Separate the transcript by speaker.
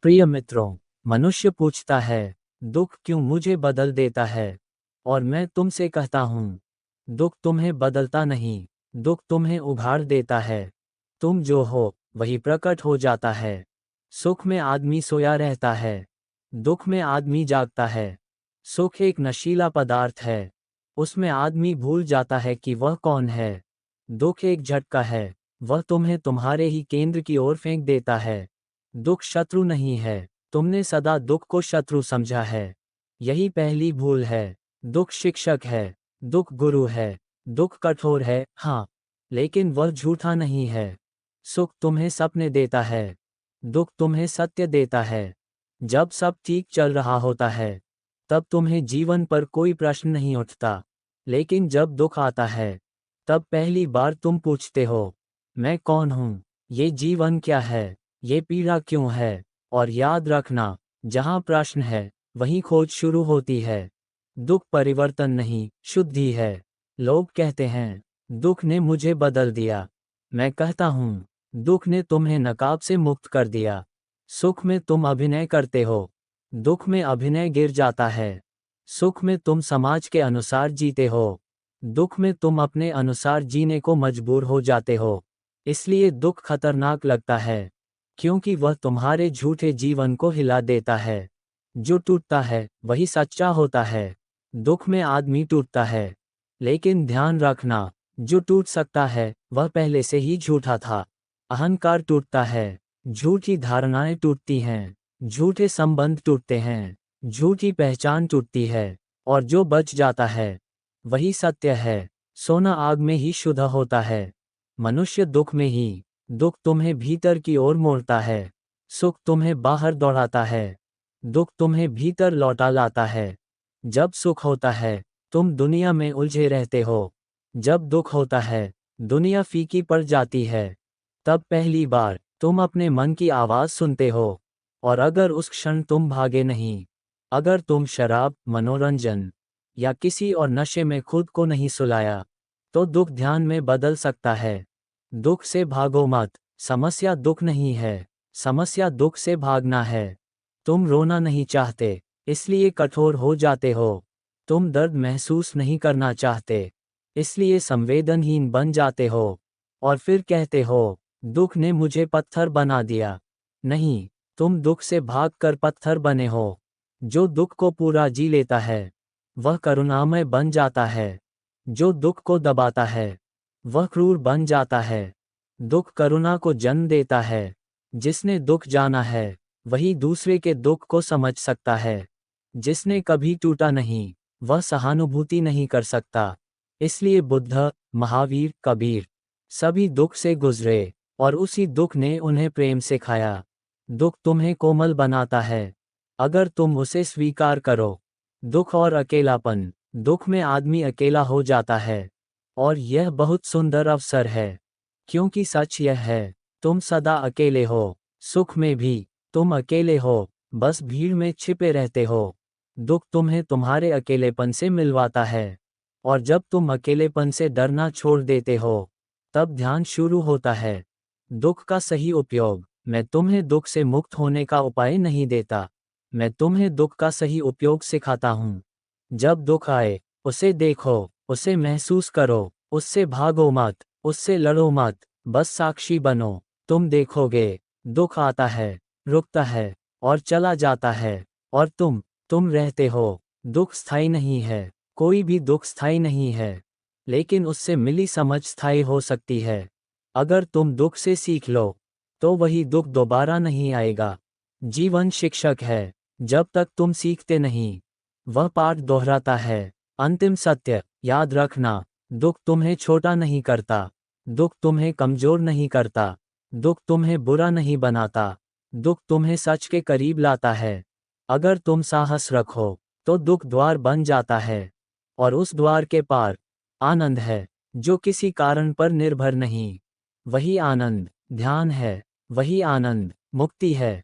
Speaker 1: प्रिय मित्रों, मनुष्य पूछता है, दुख क्यों मुझे बदल देता है? और मैं तुमसे कहता हूँ, दुख तुम्हें बदलता नहीं, दुख तुम्हें उघाड़ देता है। तुम जो हो, वही प्रकट हो जाता है। सुख में आदमी सोया रहता है, दुख में आदमी जागता है। सुख एक नशीला पदार्थ है, उसमें आदमी भूल जाता है कि वह कौन है। दुख एक झटका है, वह तुम्हें तुम्हारे ही केंद्र की ओर फेंक देता है। दुख शत्रु नहीं है, तुमने सदा दुख को शत्रु समझा है। यही पहली भूल है। दुख शिक्षक है, दुख गुरु है, दुख कठोर है, हाँ, लेकिन वह झूठा नहीं है। सुख तुम्हें सपने देता है, दुख तुम्हें सत्य देता है। जब सब ठीक चल रहा होता है, तब तुम्हें जीवन पर कोई प्रश्न नहीं उठता। लेकिन जब दुख आता है, तब पहली बार तुम पूछते हो, मैं कौन हूँ? ये जीवन क्या है? ये पीड़ा क्यों है? और याद रखना, जहाँ प्रश्न है, वहीं खोज शुरू होती है। दुख परिवर्तन नहीं, शुद्धि है। लोग कहते हैं, दुख ने मुझे बदल दिया। मैं कहता हूँ, दुख ने तुम्हें नकाब से मुक्त कर दिया। सुख में तुम अभिनय करते हो, दुख में अभिनय गिर जाता है। सुख में तुम समाज के अनुसार जीते हो, दुख में तुम अपने अनुसार जीने को मजबूर हो जाते हो। इसलिए दुख खतरनाक लगता है, क्योंकि वह तुम्हारे झूठे जीवन को हिला देता है। जो टूटता है, वही सच्चा होता है। दुख में आदमी टूटता है, लेकिन ध्यान रखना, जो टूट सकता है, वह पहले से ही झूठा था। अहंकार टूटता है, झूठी धारणाएं टूटती हैं, झूठे संबंध टूटते हैं, झूठी पहचान टूटती है, और जो बच जाता है, वही सत्य है। सोना आग में ही शुद्ध होता है, मनुष्य दुख में ही। दुख तुम्हें भीतर की ओर मोड़ता है, सुख तुम्हें बाहर दौड़ाता है। दुख तुम्हें भीतर लौटा लाता है। जब सुख होता है, तुम दुनिया में उलझे रहते हो। जब दुख होता है, दुनिया फीकी पड़ जाती है। तब पहली बार तुम अपने मन की आवाज़ सुनते हो। और अगर उस क्षण तुम भागे नहीं, अगर तुम शराब, मनोरंजन या किसी और नशे में खुद को नहीं सुलाया, तो दुख ध्यान में बदल सकता है। दुख से भागो मत, समस्या दुख नहीं है, समस्या दुख से भागना है। तुम रोना नहीं चाहते, इसलिए कठोर हो जाते हो। तुम दर्द महसूस नहीं करना चाहते, इसलिए संवेदनहीन बन जाते हो। और फिर कहते हो, दुख ने मुझे पत्थर बना दिया। नहीं, तुम दुख से भागकर पत्थर बने हो। जो दुख को पूरा जी लेता है, वह करुणामय बन जाता है। जो दुख को दबाता है, वह क्रूर बन जाता है। दुख करुणा को जन्म देता है। जिसने दुख जाना है, वही दूसरे के दुख को समझ सकता है। जिसने कभी टूटा नहीं, वह सहानुभूति नहीं कर सकता। इसलिए बुद्ध, महावीर, कबीर सभी दुख से गुजरे, और उसी दुख ने उन्हें प्रेम सिखाया। दुख तुम्हें कोमल बनाता है, अगर तुम उसे स्वीकार करो। दुख और अकेलापन, दुख में आदमी अकेला हो जाता है, और यह बहुत सुंदर अवसर है, क्योंकि सच यह है, तुम सदा अकेले हो। सुख में भी तुम अकेले हो, बस भीड़ में छिपे रहते हो। दुख तुम्हें तुम्हारे अकेलेपन से मिलवाता है, और जब तुम अकेलेपन से डरना छोड़ देते हो, तब ध्यान शुरू होता है। दुख का सही उपयोग, मैं तुम्हें दुख से मुक्त होने का उपाय नहीं देता, मैं तुम्हें दुख का सही उपयोग सिखाता हूँ। जब दुख आए, उसे देखो, उसे महसूस करो, उससे भागो मत, उससे लड़ो मत, बस साक्षी बनो। तुम देखोगे, दुख आता है, रुकता है, और चला जाता है, और तुम रहते हो। दुख स्थायी नहीं है, कोई भी दुख स्थायी नहीं है, लेकिन उससे मिली समझ स्थायी हो सकती है। अगर तुम दुख से सीख लो, तो वही दुख दोबारा नहीं आएगा। जीवन शिक्षक है, जब तक तुम सीखते नहीं, वह पाठ दोहराता है। अंतिम सत्य, याद रखना, दुख तुम्हें छोटा नहीं करता, दुख तुम्हें कमजोर नहीं करता, दुख तुम्हें बुरा नहीं बनाता, दुख तुम्हें सच के करीब लाता है। अगर तुम साहस रखो, तो दुख द्वार बन जाता है, और उस द्वार के पार आनंद है, जो किसी कारण पर निर्भर नहीं। वही आनंद ध्यान है, वही आनंद मुक्ति है।